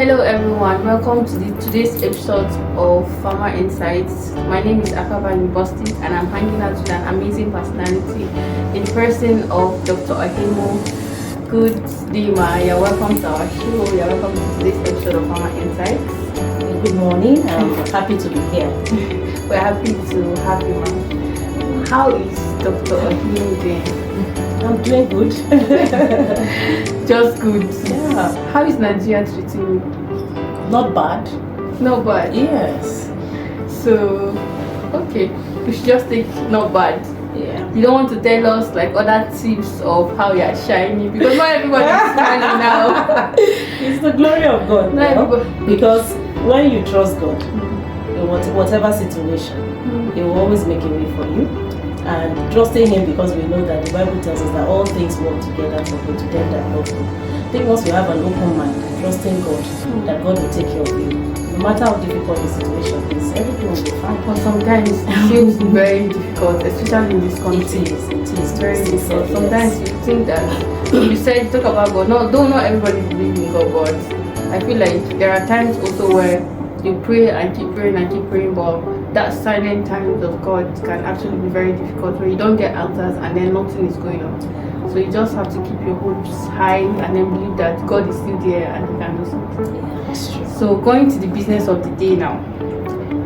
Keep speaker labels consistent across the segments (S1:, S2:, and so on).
S1: Hello everyone, welcome to today's episode of Farmer Insights. My name is Akaba Boston and I'm hanging out with an amazing personality in person of Dr. Ohemu. Good day, Ma. You're welcome to our show. You're welcome to today's episode of Farmer Insights.
S2: Good morning. I'm happy to be here.
S1: We're happy to have you, Ma. How is Dr. Ohemu doing?
S2: I'm doing good.
S1: Just good.
S2: Yeah.
S1: How is Nigeria treating you?
S2: Not bad.
S1: Not bad.
S2: Yes.
S1: So, okay, we should just take not bad.
S2: Yeah.
S1: You don't want to tell us like other tips of how you are shining, because not everybody is smiling now.
S2: It's the glory of God.
S1: Not everybody.
S2: Because when you trust God, in whatever situation, He will always make a way for you. And trusting Him, because we know that the Bible tells us that all things work together for good to them that love Him. I think once we have an open mind and trusting God, that God will take care of you. No matter how difficult the situation is, everything will be fine.
S1: But sometimes it feels very difficult, especially in this country.
S2: It is
S1: very difficult.
S2: Yes.
S1: Sometimes you think that you said you talk about God. No, don't not everybody believe in God, but I feel like there are times also where you pray and keep praying, but that silent times of God can actually be very difficult, where you don't get answers and then nothing is going on. So you just have to keep your hopes high and then believe that God is still there and He can do something.
S2: Yeah, that's true.
S1: So going to the business of the day now.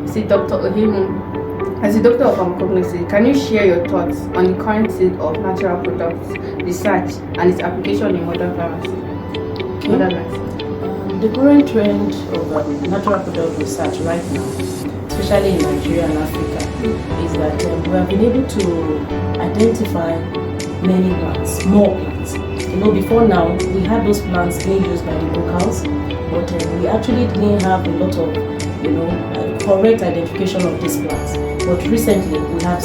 S1: See, Dr. Ohemu, as a doctor of pharmacognosy, can you share your thoughts on the current state of natural products research and its application in modern pharmacy?
S2: Okay.
S1: Modern medicine.
S2: The current trend of natural product research right now, especially in Nigeria and Africa, is that we have been able to identify many plants, more plants. Before now, we had those plants being used by the locals, but we actually didn't have a lot of, correct identification of these plants. But recently, we have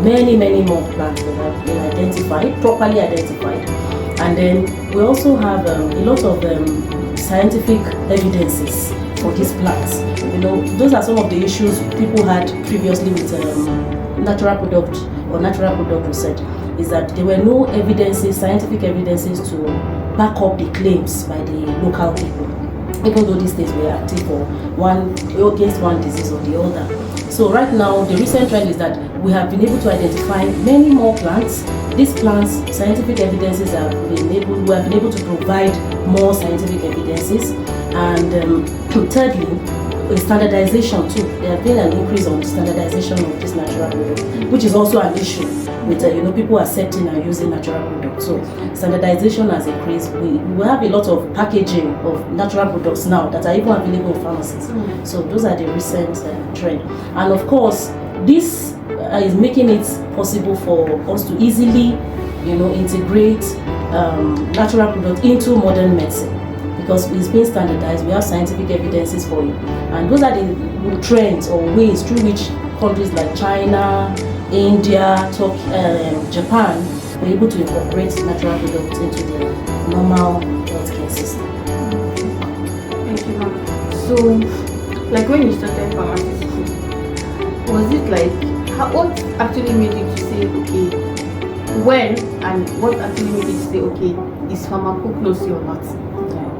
S2: many more plants that have been identified, properly identified. And then we also have a lot of scientific evidences for these plants. Those are some of the issues people had previously with natural product research, is that there were no scientific evidences to back up the claims by the local people, even though these things were active against one disease or the other. So right now, the recent trend is that we have been able to identify many more plants. These plants, scientific evidences we have been able to provide more scientific evidences. And thirdly, standardization too. There has been an increase on standardization of this natural product, which is also an issue with people accepting and using natural products. So standardization has increased. We have a lot of packaging of natural products now that are even available in pharmacies. So those are the recent trend. And of course, this is making it possible for us to easily, integrate natural products into modern medicine, because it's been standardized. We have scientific evidences for it, and those are the trends or ways through which countries like China, India, Japan were able to incorporate natural products into their normal healthcare system.
S1: Thank you, ma'am. So, like when you started pharmacy school, was it like, what actually made you to say, okay, when and what actually made you to say, okay, is pharmacognosy or not?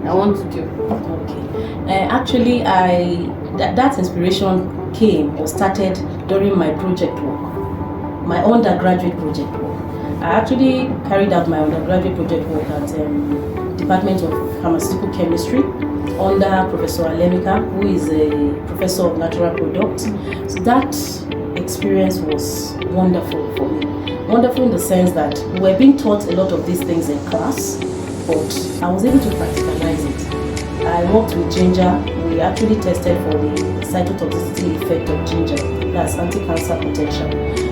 S1: I want to do.
S2: Okay. Actually, that inspiration came or started during my project work, my undergraduate project work. I actually carried out my undergraduate project work at Department of Pharmaceutical Chemistry under Professor Alemika, who is a professor of natural products. So that experience was wonderful for me. Wonderful in the sense that we were being taught a lot of these things in class, but I was able to practicalize it. I worked with ginger. We actually tested for the cytotoxicity effect of ginger, that's anti-cancer potential.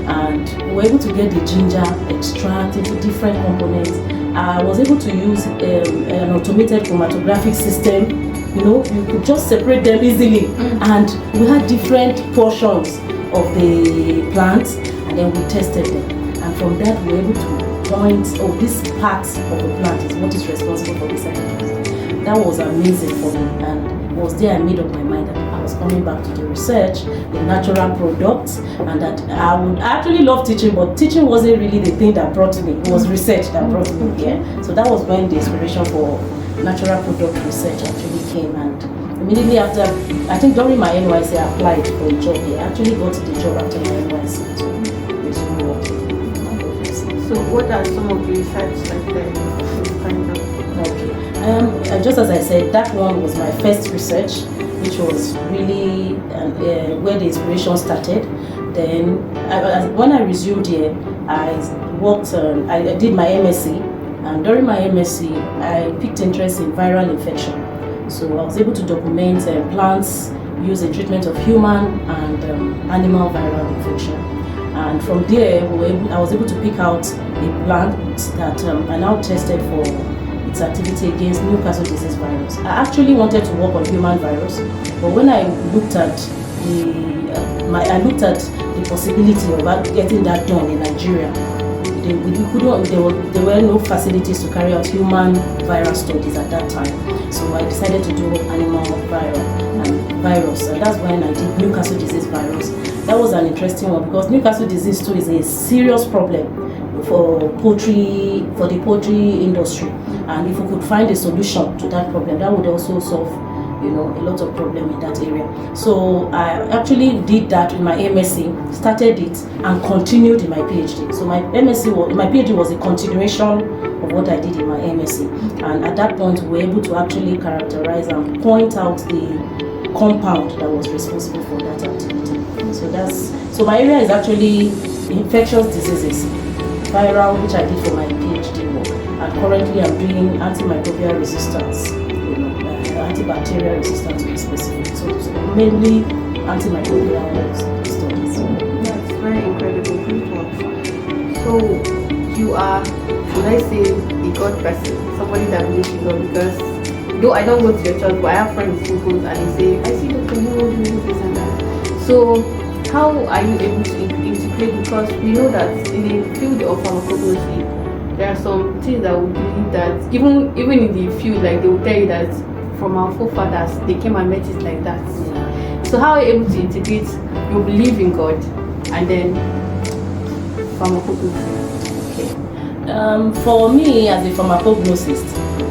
S2: And we were able to get the ginger extract into different components. I was able to use an automated chromatographic system. You could just separate them easily. And we had different portions of the plants, and then we tested them. And from that, we were able to point, this part of the plant is what is responsible for this effect. That was amazing for me, and it was there I made up my mind that I was coming back to the research, the natural products, and that I actually love teaching, but teaching wasn't really the thing that brought me. It was research that brought me here. So that was when the inspiration for natural product research actually came, and immediately after, I think during my NYC, I applied for a job here. I actually got the job after my NYC to resume working.
S1: So what are some of the research like that kind of?
S2: Okay. Just as I said, that one was my first research, which was really where the inspiration started. Then, when I resumed here, I worked. I did my MSc, and during my MSc, I picked interest in viral infection. So I was able to document plants used in treatment of human and animal viral infection. And from there, I was able to pick out a plant that I now tested for its activity against Newcastle disease virus. I actually wanted to work on human virus, but when I looked at the possibility of getting that done in Nigeria, there were no facilities to carry out human viral studies at that time. So I decided to do animal virus, and that's when I did Newcastle disease virus. That was an interesting one because Newcastle disease too is a serious problem for the poultry industry, and if we could find a solution to that problem, that would also solve a lot of problem in that area. So I actually did that in my MSc, started it and continued in my PhD. So my PhD was a continuation of what I did in my MSc, and at that point we were able to actually characterize and point out the compound that was responsible for that activity. So my area is actually infectious diseases, viral, which I did for my PhD work, and currently I'm doing antimicrobial resistance, antibacterial resistance to be specific. So mainly antimicrobial studies.
S1: That's very incredible. Good work. So you are, should I say, a God person, somebody that believes in God? Because though I don't go to your church, but I have friends who go and they say, I see Dr. Ohemu doing this and that. So how are you able to integrate? Because we know that in the field of pharmacognosy, there are some things that we believe that even in the field, like they will tell you that from our forefathers, they came and met it like that. So how are you able to integrate your belief in God and then pharmacognosy?
S2: Okay. For me, as a pharmacognosist,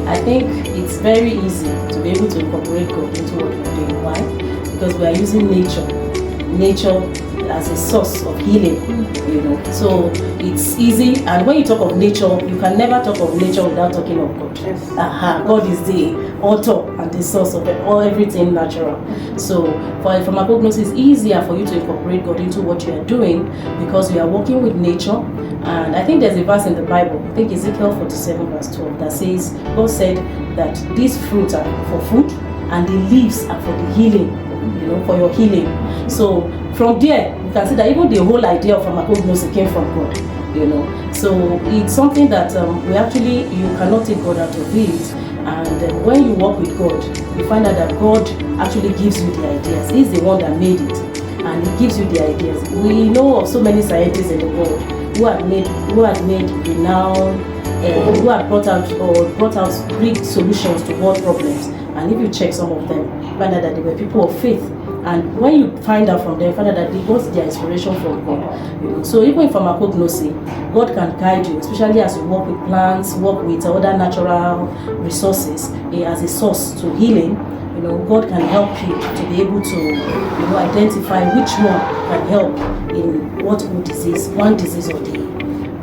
S2: I think it's very easy to be able to incorporate God into what we're doing. Why? Because we are using nature as a source of healing, So it's easy, and when you talk of nature, you can never talk of nature without talking of God.
S1: Yes.
S2: God is the author and the source of everything natural. So for a pharmacognosy, it's easier for you to incorporate God into what you are doing because you are working with nature. And I think there's a verse in the Bible, I think Ezekiel 47 verse 12, that says, God said that these fruits are for food and the leaves are for the healing, for your healing. So from there, you can see that even the whole idea of pharmacognosy came from God, So it's something that you cannot take God out of it. And when you work with God, you find out that God actually gives you the ideas. He's the one that made it, and He gives you the ideas. We know of so many scientists in the world who had made renowned, who had brought out great solutions to world problems. And if you check some of them, you find out that they were people of faith. And when you find out from them, find out that they got their inspiration from God. So even in pharmacognosy, God can guide you, especially as you work with plants, work with other natural resources as a source to healing. God can help you to be able to, identify which one can help in what disease, one disease or the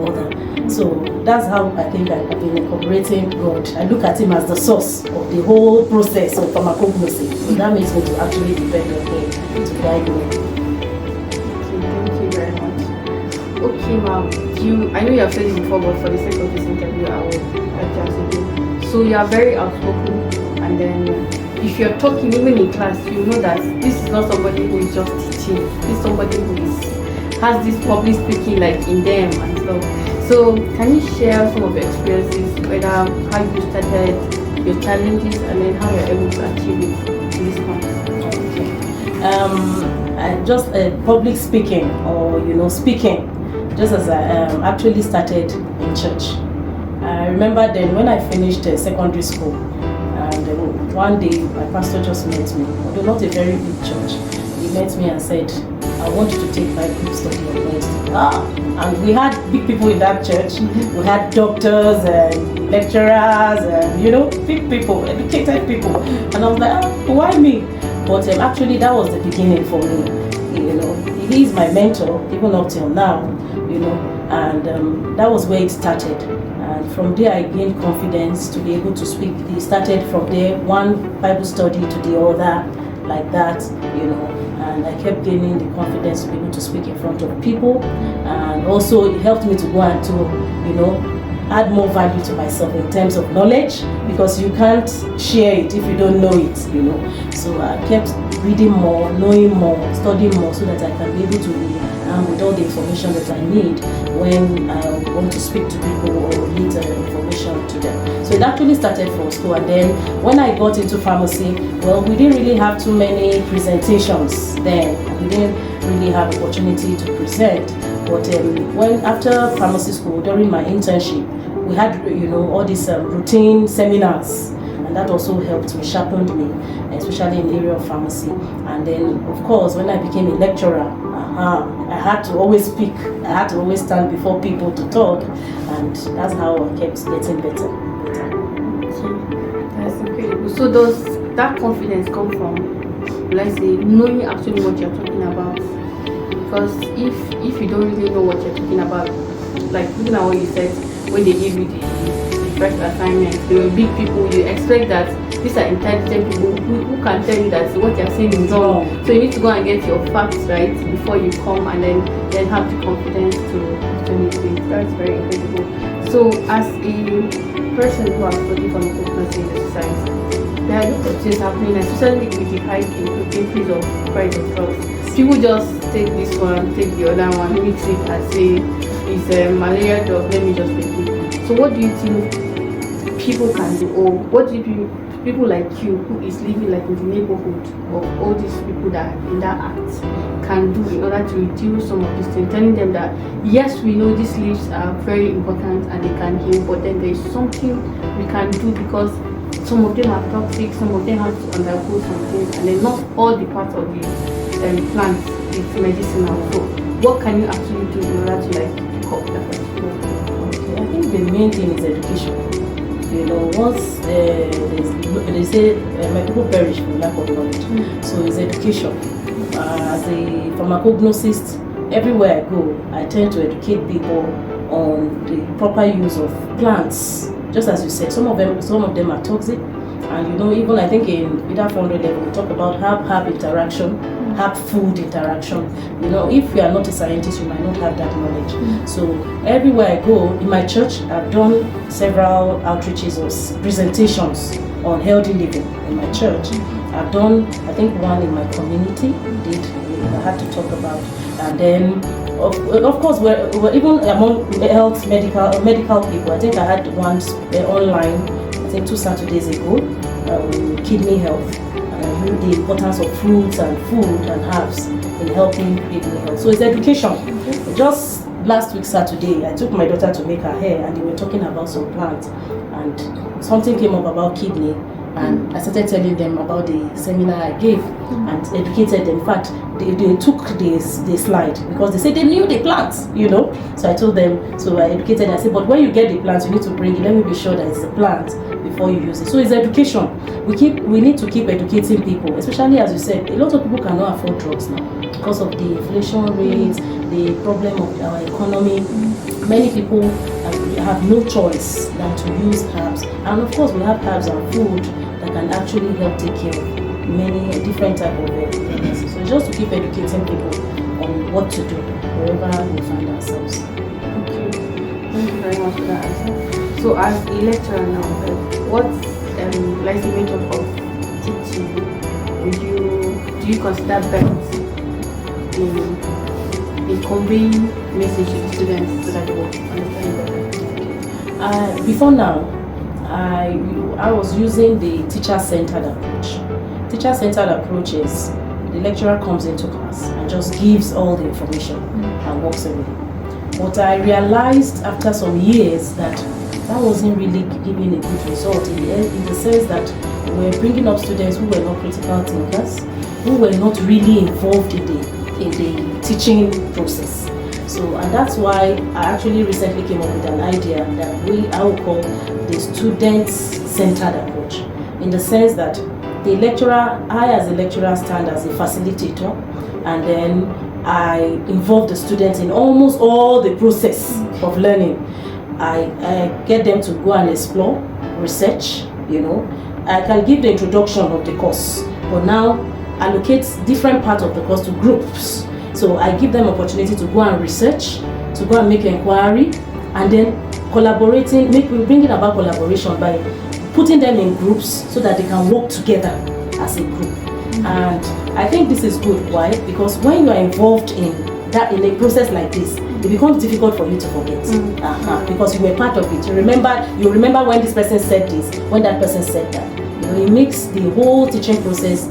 S2: other. So that's how I think I've been incorporating God. I look at Him as the source of the whole process of pharmacognosy. So that makes me to actually depend on Him to guide me.
S1: Okay, thank you very much. Okay, ma'am. I know you have said it before, but for the sake of this interview, I will adjust again. So you are very outspoken, and then if you're talking even in class, you know that this is not somebody who is just teaching. This is somebody who has this public speaking like in them and stuff. So can you share some of your experiences, whether how you started, your challenges, and then how you're able to achieve it in this point?
S2: Okay. Just public speaking or speaking, just as I actually started in church. I remember then when I finished secondary school, and one day my pastor just met me, although not a very big church. He met me and said, I want you to take my group study on Wednesday. And we had big people in that church. We had doctors and lecturers and, big people, educated people. And I was like, why me? But actually that was the beginning for me. He is my mentor, even up till now, and that was where it started. And from there I gained confidence to be able to speak. It started from there, one Bible study to the other, like that, and I kept gaining the confidence to be able to speak in front of people. And also it helped me to go and to, add more value to myself in terms of knowledge, because you can't share it if you don't know it, So I kept reading more, knowing more, studying more, so that I can be able to be with all the information that I need when I want to speak to people or relate information to them. So it actually started from school, and then when I got into pharmacy, well, we didn't really have too many presentations then. We didn't really have opportunity to present. But when after pharmacy school, during my internship, we had all these routine seminars, and that also helped me, sharpened me, especially in the area of pharmacy. And then, of course, when I became a lecturer, I had to always speak. I had to always stand before people to talk, and that's how I kept getting better.
S1: That's incredible. So does that confidence come from, let's say, knowing actually what you're talking about? Because if you don't really know what you're talking about, like looking at what you said, when they give you the first assignment, they were big people, you expect that these are intelligent people who can tell you that what you're saying is wrong. So you need to go and get your facts right before you come, and then have the confidence to meet it. That's very incredible. So as a person who has studied pharmacology in the society, there are a lot of things happening, especially with the high increase of price of drugs. People just take this one, take the other one, mix it and say it's a malaria drug, let me just take it. So what do you think people can do, or what do you think people like you who is living like in the neighborhood of all these people that are in that act can do in order to reduce some of these things, telling them that yes, we know these leaves are very important and they can heal, but then there is something we can do, because some of them are toxic, some of them have to undergo some things, and then not all the parts of the plants is medicinal. So what can you actually do in order to cope that particular thing?
S2: I think the main thing is education. Once they say my people perish for lack of knowledge, so it's education. As a pharmacognosist, everywhere I go, I tend to educate people on the proper use of plants. Just as you said, some of them are toxic, and even I think in either 400 level we talk about herb interaction, herb food interaction. If you are not a scientist, you might not have that knowledge. So everywhere I go, in my church, I've done several outreaches or presentations on healthy living in my church. I've done, I think, one in my community. I had to talk about, and then of course we're even among medical people. I think I had one online, I think 2 Saturdays ago, kidney health, and the importance of fruits and food and herbs in helping kidney health. So it's education. Just last week Saturday, I took my daughter to make her hair, and they were talking about some plants, and something came up about kidney. And I started telling them about the seminar I gave and educated them. In fact, they took the slide because they said they knew the plants, So I told them, so I educated them. I said, but when you get the plants, you need to bring it. Let me be sure that it's a plant before you use it. So it's education. We need to keep educating people, especially as you said, a lot of people cannot afford drugs now because of the inflation rates, the problem of our economy. Many people have no choice than to use herbs. And of course, we have herbs and food that can actually help take care of many different types of illnesses. So just to keep educating people on what to do wherever we find ourselves.
S1: Okay, thank you very much for that answer. So as a lecturer now, what's like the method of teaching do you consider best in conveying message to the students so that they will understand better?
S2: Before now, I was using the teacher-centered approach. Teacher-centered approach is the lecturer comes into class and just gives all the information and walks away. But I realized after some years that that wasn't really giving a good result in the sense that we're bringing up students who were not critical thinkers, who were not really involved in the teaching process. So, and that's why I actually recently came up with an idea that I would call the student-centered approach, in the sense that I as a lecturer stand as a facilitator, and then I involve the students in almost all the process of learning. I get them to go and explore, research, I can give the introduction of the course, but now allocate different parts of the course to groups. So I give them opportunity to go and research, to go and make inquiry, and then collaborating, bringing about collaboration by putting them in groups so that they can work together as a group. And I think this is good. Why? Because when you are involved in a process like this, it becomes difficult for you to forget. Because you were part of it. You remember when this person said this, when that person said that. It makes the whole teaching process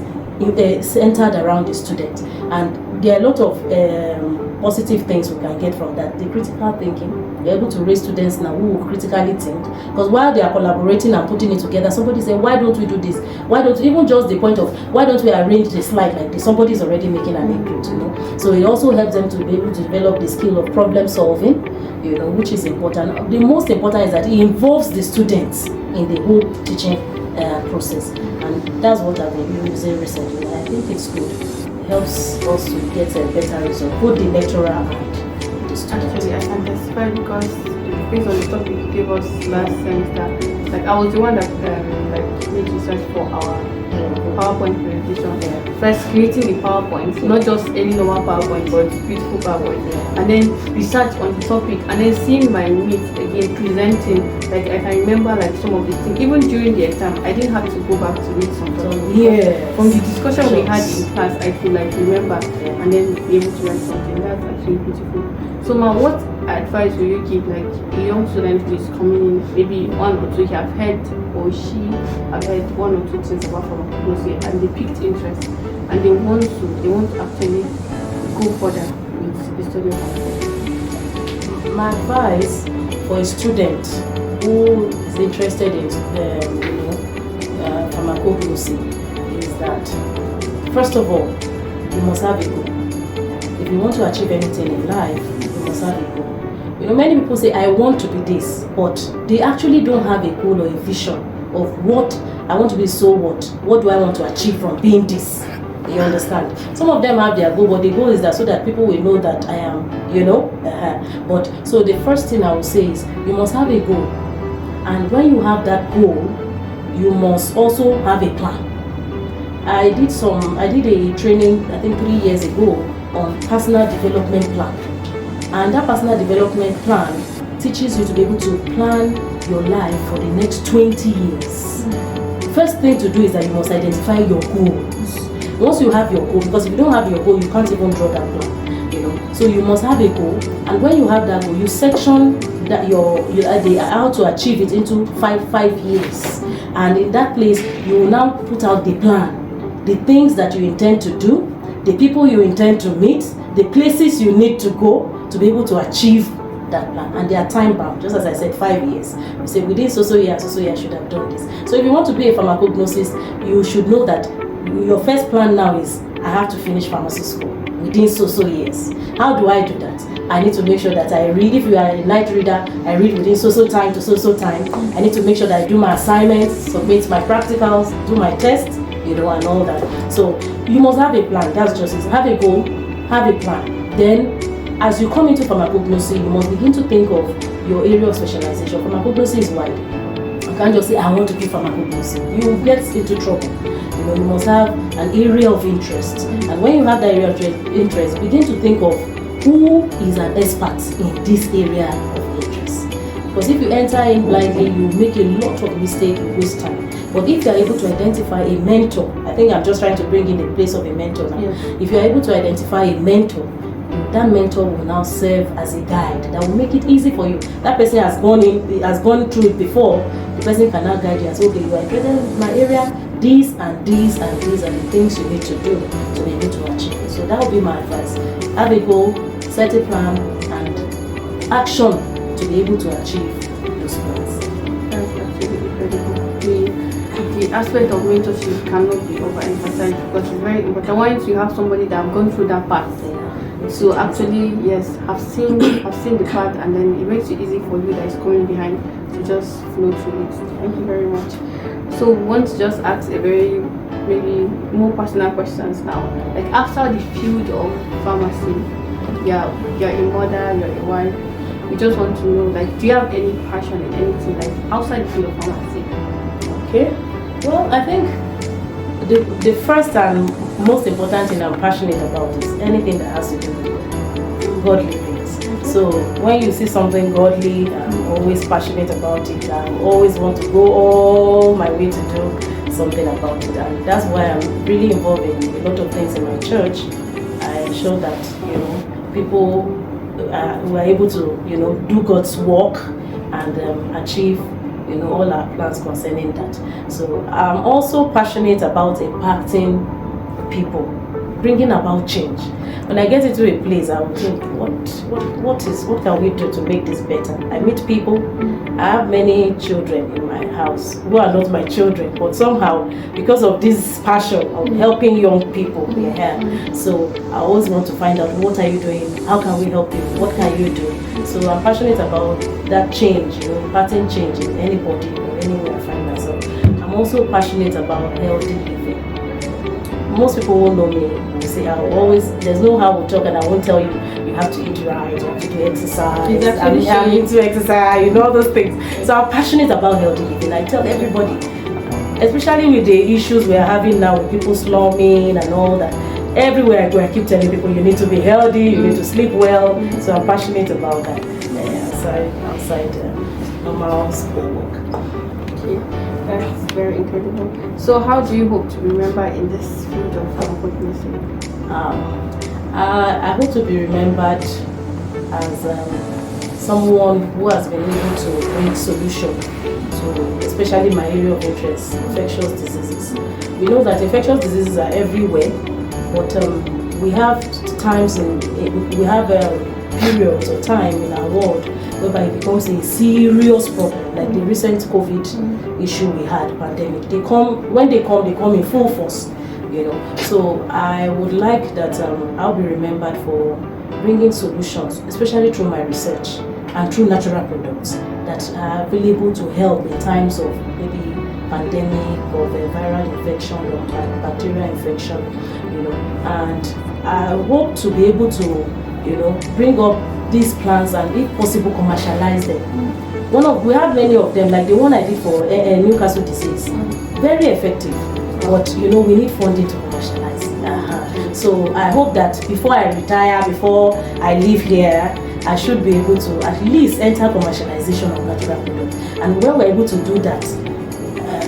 S2: centered around the student. And there are a lot of positive things we can get from that. The critical thinking, you're able to raise students now who will critically think. Because while they are collaborating and putting it together, somebody say, why don't we do this? Why don't we, even just the point of, why don't we arrange the slide like this? Somebody is already making an input, So it also helps them to be able to develop the skill of problem solving, which is important. The most important is that it involves the students in the whole teaching process. And that's what I've been using recently. I think it's good. It helps us to get a better result, both the lecturer and the student.
S1: Actually, I can testify because based on the topic you gave us last semester, like I was the one that made research for our PowerPoint presentation. First creating the PowerPoint, not just any normal PowerPoint, but beautiful PowerPoint. And then research on the topic, and then seeing my mates again presenting. Like I can remember some of the things. Even during the exam, I didn't have to go back to read some stuff.
S2: Yeah.
S1: From the discussion we had in class, I could remember and then be able to write something. That's actually beautiful. So Ma, what advice will you give a young student who is coming in, maybe one or two, he have heard or she have heard one or two things about pharmacology and they picked interest and they want to actually go further with the study of pharmacology?
S2: My advice for a student who is interested in pharmacology is that, first of all, you must have a goal. If you want to achieve anything in life, you must have a goal. Many people say, I want to be this, but they actually don't have a goal or a vision of what I want to be. So what do I want to achieve from being this? You understand? Some of them have their goal, but the goal is that so that people will know that I am, But so the first thing I would say is you must have a goal. And when you have that goal, you must also have a plan. I did a training, I think 3 years ago, on personal development plan. And that personal development plan teaches you to be able to plan your life for the next 20 years. First thing to do is that you must identify your goals. Once you have your goal, because if you don't have your goal, you can't even draw that plan. So you must have a goal, and when you have that goal, you section that how to achieve it into five years. And in that place, you will now put out the plan, the things that you intend to do, the people you intend to meet, the places you need to go to be able to achieve that plan. And they are time bound, just as I said, 5 years. You say within so year I should have done this. So if you want to be a pharmacognosist, you should know that your first plan now is I have to finish pharmacy school within so years. How do I do that? I need to make sure that I read. If you are a night reader, I read within so time to so time. I need to make sure that I do my assignments, submit my practicals, do my tests, and all that. So you must have a plan. That's just it. Have a goal, have a plan. Then as you come into pharmacognosy, you must begin to think of your area of specialization. Pharmacognosy is wide. You can't just say I want to do pharmacognosy. You will get into trouble. You must have an area of interest. And when you have that area of interest, begin to think of who is an expert in this area of interest. Because if you enter in blindly, you make a lot of mistakes, you waste time. But if you are able to identify a mentor, I think I'm just trying to bring in the place of a mentor now. Yeah. If you are able to identify a mentor, that mentor will now serve as a guide that will make it easy for you. That person has gone through it before. The person can now guide you and say, okay, you are interested in my area, these and these and these are the things you need to do to be able to achieve it. So that would be my advice. Have a goal, set a plan, and action to be able to achieve those plans.
S1: aspect of mentorship cannot be overemphasized because it's very important. Once you have somebody that have gone through that path, so actually, yes, have seen the path, and then it makes it easy for you that is coming behind to just flow through it. Thank you very much. So we want to just ask a very maybe more personal questions now. Like after the field of pharmacy, you're a mother, you're a wife. We just want to know, like, do you have any passion in anything like outside the field of pharmacy?
S2: Okay. Well, I think the first and most important thing I'm passionate about is anything that has to do with godly things. So when you see something godly, I'm always passionate about it. I always want to go all my way to do something about it, and that's why I'm really involved in a lot of things in my church. I ensure that people were able to do God's work and achieve all our plans concerning that. So I'm also passionate about impacting people, bringing about change. When I get into a place, I will think, what can we do to make this better? I meet people. I have many children in my house who are not my children, but somehow because of this passion of helping young people, they're here. So I always want to find out, what are you doing? How can we help you? What can you do? So I'm passionate about that change, imparting change in anybody or anywhere I find myself. I'm also passionate about healthy living. Most people won't know me. They say there's no how we talk, and I won't tell you have to eat right, you have to do exercise. I'm into exercise, all those things. So I'm passionate about healthy living. I tell everybody, especially with the issues we're having now with people slumming and all that. Everywhere I go, I keep telling people you need to be healthy, you need to sleep well. So I'm passionate about that. Outside normal school work.
S1: Okay, that's very incredible. So how do you hope to be remembered in this field of pharmacology?
S2: I hope to be remembered as someone who has been able to bring solution to especially my area of interest, infectious diseases. We know that infectious diseases are everywhere, but we have times we have periods of time in our world whereby it becomes a serious problem, like the recent COVID issue we had, pandemic. When they come in full force. So I would like that I'll be remembered for bringing solutions, especially through my research and through natural products that are available to help in times of maybe pandemic or viral infection or bacterial infection, and I hope to be able to, bring up these plants and if possible commercialize them. We have many of them, like the one I did for Newcastle disease, very effective. But we need funding to commercialize. So I hope that before I retire, before I leave here, I should be able to at least enter commercialization of natural products. And when we're able to do that,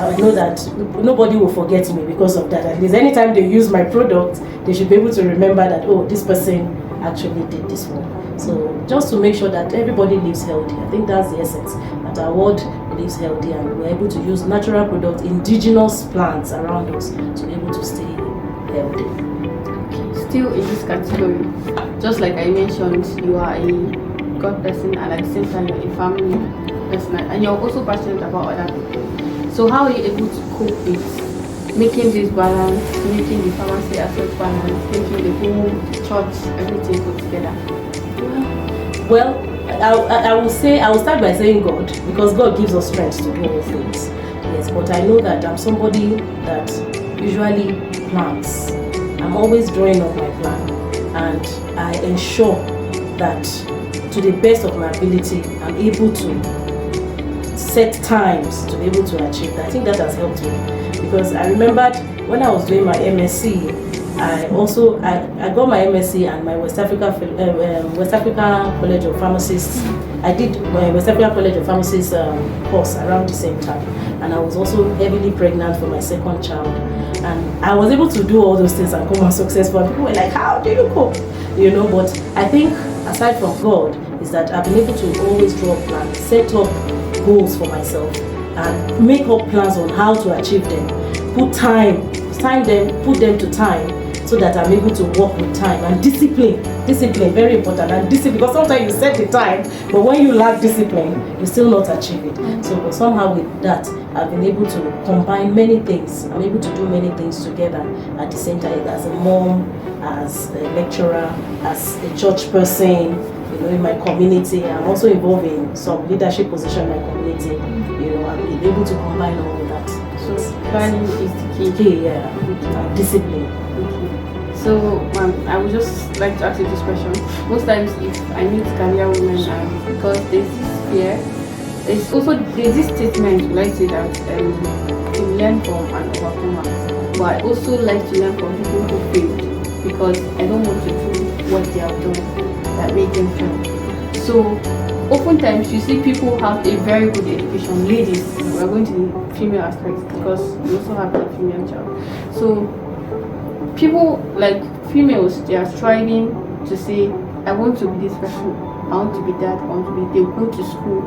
S2: I know that nobody will forget me because of that. At least anytime they use my product, they should be able to remember that, oh, this person actually did this one. So just to make sure that everybody lives healthy. I think that's the essence, that our world lives healthy and we're able to use natural products, indigenous plants around us to be able to stay healthy.
S1: Okay. Still in this category, just like I mentioned, you are a God person and at the same time you're a family person, and you're also passionate about other people. So how are you able to cope with making this balance, making the pharmacy aspect balance, making the home, church, everything put together?
S2: Well, I will start by saying God, because God gives us strength to do all things. Yes, but I know that I'm somebody that usually plans. I'm always drawing up my plan, and I ensure that to the best of my ability, I'm able to set times to be able to achieve that. I think that has helped me, because I remembered when I was doing my MSc, I got my MSc and my West Africa College of Pharmacists. I did my West Africa College of Pharmacists course around the same time, and I was also heavily pregnant for my second child, and I was able to do all those things and come out successful. And people were like, "How do you cope?" But I think aside from God is that I've been able to always draw plans, set up goals for myself, and make up plans on how to achieve them. Put them to time so that I'm able to work with time. And discipline, very important. And discipline, because sometimes you set the time, but when you lack discipline, you still not achieve it. So but somehow with that, I've been able to combine many things. I'm able to do many things together at the same time, as a mom, as a lecturer, as a church person, you know, in my community. I'm also involved in some leadership position in my community. You know, I've been able to combine all of that.
S1: So planning is the key.
S2: Yeah, and discipline.
S1: So I would just like to ask you this question. Most times if I meet career women, because there's this fear, there's this statement, like say that to learn from an overcomer. But I also like to learn from people who failed, because I don't want to do what they have done that made them fail. So oftentimes you see people have a very good education. Ladies, we are going to the female aspect because we also have a female child. So people like females, they are striving to say, I want to be this person, I want to be that, I want to be. They go to school,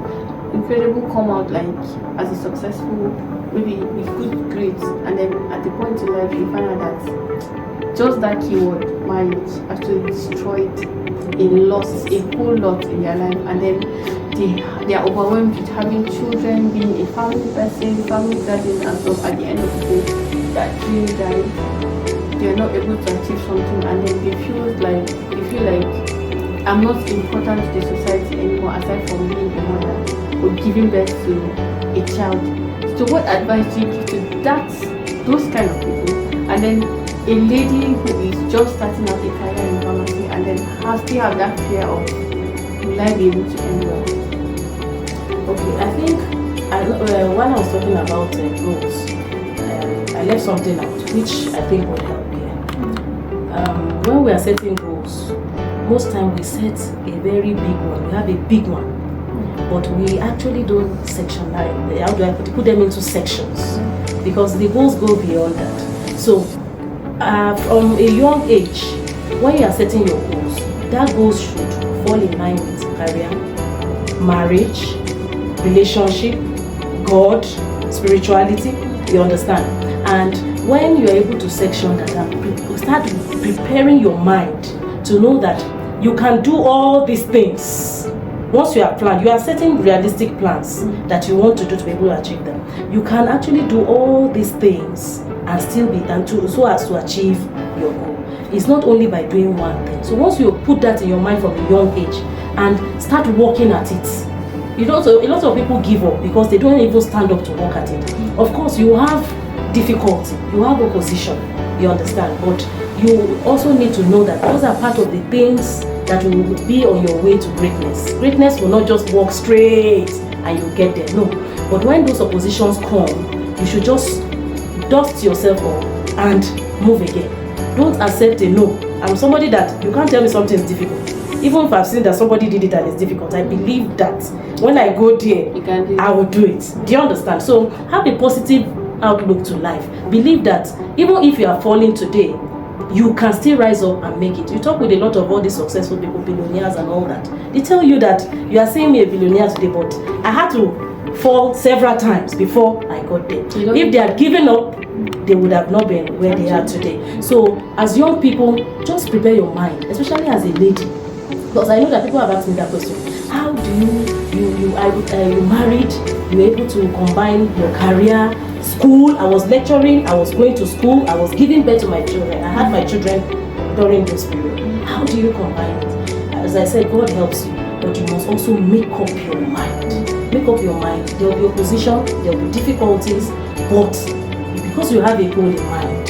S1: incredible, come out like as a successful, maybe with good grades, and then at the point in life you find out that just that keyword, marriage, actually destroyed a whole lot in their life, and then they are overwhelmed with having children, being a family person, family garden, and stuff. At the end of the day, that dream died. They are not able to achieve something, and then they feel like I'm not important to the society anymore, aside from being a mother or giving birth to a child. So what advice do you give to those kind of people? And then a lady who is just starting out a career in pharmacy, and then still have that fear of, will I be able to end well?
S2: Okay, I think when I was talking about goals, I left something out, which I think would help here. When we are setting goals, most time we set a very big one. We have a big one, but we actually don't sectionize. How do I put them into sections? Because the goals go beyond that. So from a young age, when you are setting your goals, that goals should fall in line with career, marriage, relationship, God, spirituality. You understand? And when you are able to section that and start preparing your mind to know that you can do all these things. Once you have planned, you are setting realistic plans that you want to do to be able to achieve them. You can actually do all these things and still be so as to achieve your goal. It's not only by doing one thing. So once you put that in your mind from a young age and start working at it, a lot of people give up because they don't even stand up to work at it. Of course, you have difficulty, you have opposition, you understand, but you also need to know that those are part of the things that will be on your way to greatness. Greatness will not just walk straight and you get there, no. But when those oppositions come, you should just dust yourself off and move again. Don't accept a no. I'm somebody that you can't tell me something is difficult. Even if I've seen that somebody did it and it's difficult, I believe that when I go there, I will do it. Do you understand? So have a positive outlook to life. Believe that even if you are falling today, you can still rise up and make it. You talk with a lot of all these successful people, billionaires and all that. They tell you that you are saying me a billionaire today, but I had to fall several times before I got there. If they had given up, they would have not been where they are today. So as young people, just prepare your mind, especially as a lady. Because I know that people have asked me that question. How do you married, you were able to combine your career, school? I was lecturing, I was going to school, I was giving birth to my children. I had my children during this period. How do you combine it? As I said, God helps you, but you must also make up your mind. Make up your mind. There will be opposition, there will be difficulties, but because you have a goal in mind,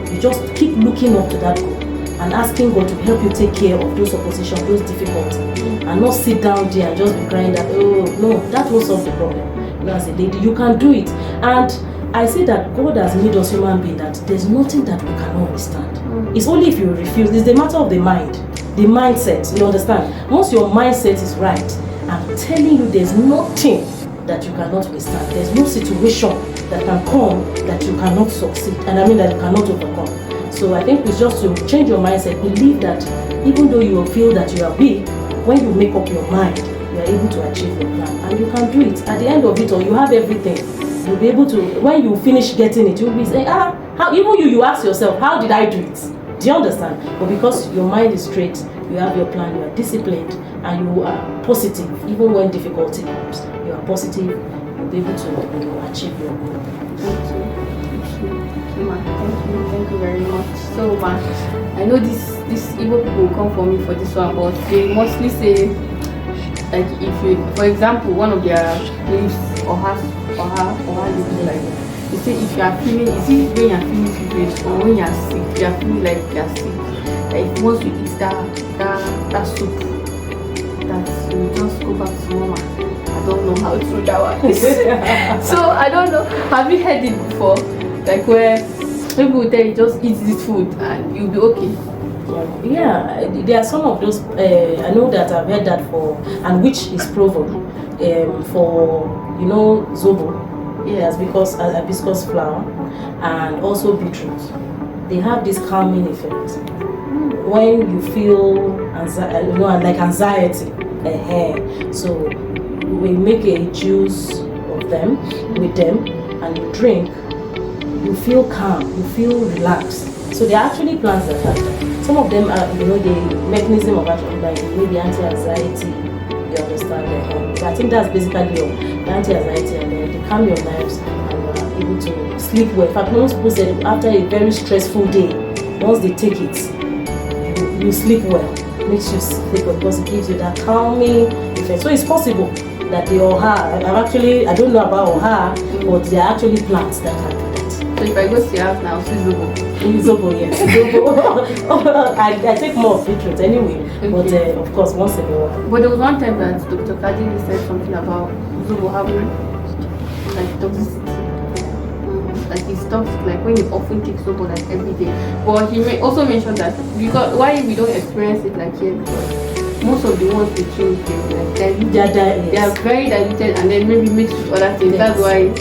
S2: you just keep looking up to that goal and asking God to help you take care of those opposition, those difficulties, and not sit down there and just be crying that, oh no, that will solve the problem. You know, as a lady, you can do it. And I say that God has made us human beings that there's nothing that we cannot withstand. It's only if you refuse. It's the matter of the mind, the mindset. You understand? Once your mindset is right, I'm telling you, there's nothing that you cannot withstand. There's no situation that can come that you cannot succeed, and I mean that you cannot overcome. So I think it's just to change your mindset. Believe that even though you feel that you are weak, when you make up your mind, you are able to achieve your plan, and you can do it. At the end of it all, you have everything. You'll be able to, when you finish getting it, you'll be saying, how, even you ask yourself, how did I do it? Do you understand? But because your mind is straight, you have your plan, you are disciplined, and you are positive, even when difficulty comes, you are positive, you'll be able to achieve your goal.
S1: Thank you. Thank you very much. So much. I know this Igbo people will come for me for this one, but they mostly say, like, if you, for example, one of their beliefs or like, they say if you are feeling, is it when you are feeling feverish or when you are sick, you are feeling like you are sick, like once you eat that soup, that you just go back to mama. I don't know how true that one is. So I don't know. Have you heard it before? Like where people will tell you just eat this food and you'll be okay.
S2: Yeah, there are some of those. I know that I've heard that for, and which is proven for zobo. Yes, because hibiscus flower and also beetroot, they have this calming effect. When you feel like anxiety, so we make a juice of them with them, and you drink. You feel calm, you feel relaxed. So there are actually plants that have that. Some of them are, the mechanism of action, like maybe anti-anxiety, you understand? So I think that's basically your anti-anxiety, and then they calm your nerves and you are able to sleep well. In fact, most people say after a very stressful day, once they take it, you sleep well. It makes you sleep well because it gives you that calming effect. So it's possible that the oha, I don't know about oha, but there are actually plants that can do that.
S1: So if I go to your house now, see zobo.
S2: Zobo, yes. Zobo. I take more of beetroot anyway, okay. But of course once in a while.
S1: But there was one time that Dr. Kadiri said something about zobo having like toxicity. Like it's toxic, like when you often take zobo like every day. But he also mentioned that because why we don't experience it like here, because most of the ones we drink they are very diluted and then maybe mixed with other things. Yes. That's why.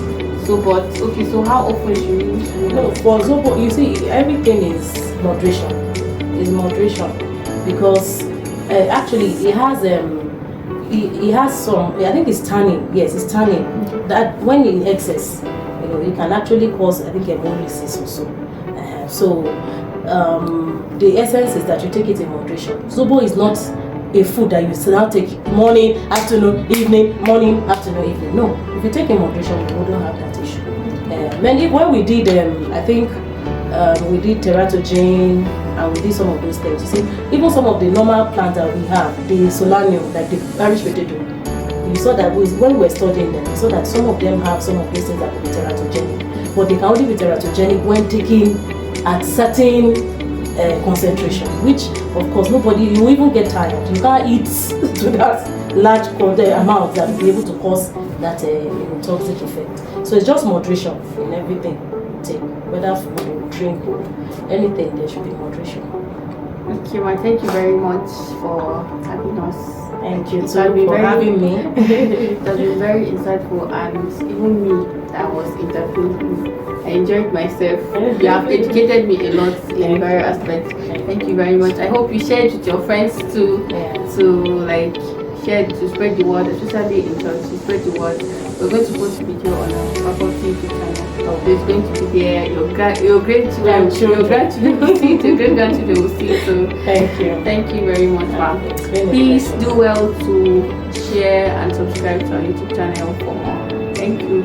S1: So, but okay, so how often should we?
S2: No, for zobo, you see, everything is moderation. Is moderation because actually it has some. I think it's tannin. Yes, it's tannin. That when in excess, it can actually cause, I think, hemolysis also. So the essence is that you take it in moderation. Zobo is not a food that you now take morning, afternoon, evening, morning, afternoon, evening. No, if you take in moderation, you wouldn't have that issue. When we did, I think we did teratogen and we did some of those things. You see, even some of the normal plants that we have, the solanium, like the Irish potato, you saw that when we were studying them, we saw that some of them have some of those things that could be teratogenic, but they can only be teratogenic when taken at certain concentration, which of course you even get tired. You can't eat to that large amount that will be able to cause that toxic effect. So it's just moderation in everything you take, whether food or drink or anything, there should be moderation.
S1: Okay, well, thank you very much for having us.
S2: Thank you for having me.
S1: It has been very insightful, and even me that was interviewed, I enjoyed myself. You have educated me a lot in various aspects. Thank you very much. I hope you shared with your friends too, to spread the word, especially in church, to spread the word. We're going to post a video on our faculty YouTube channel. There's going to be there. Your grandchildren will see it. Your great grandchildren will see it. So thank you very much, ma'am. Please do well to share and subscribe to our YouTube channel for more. Thank you.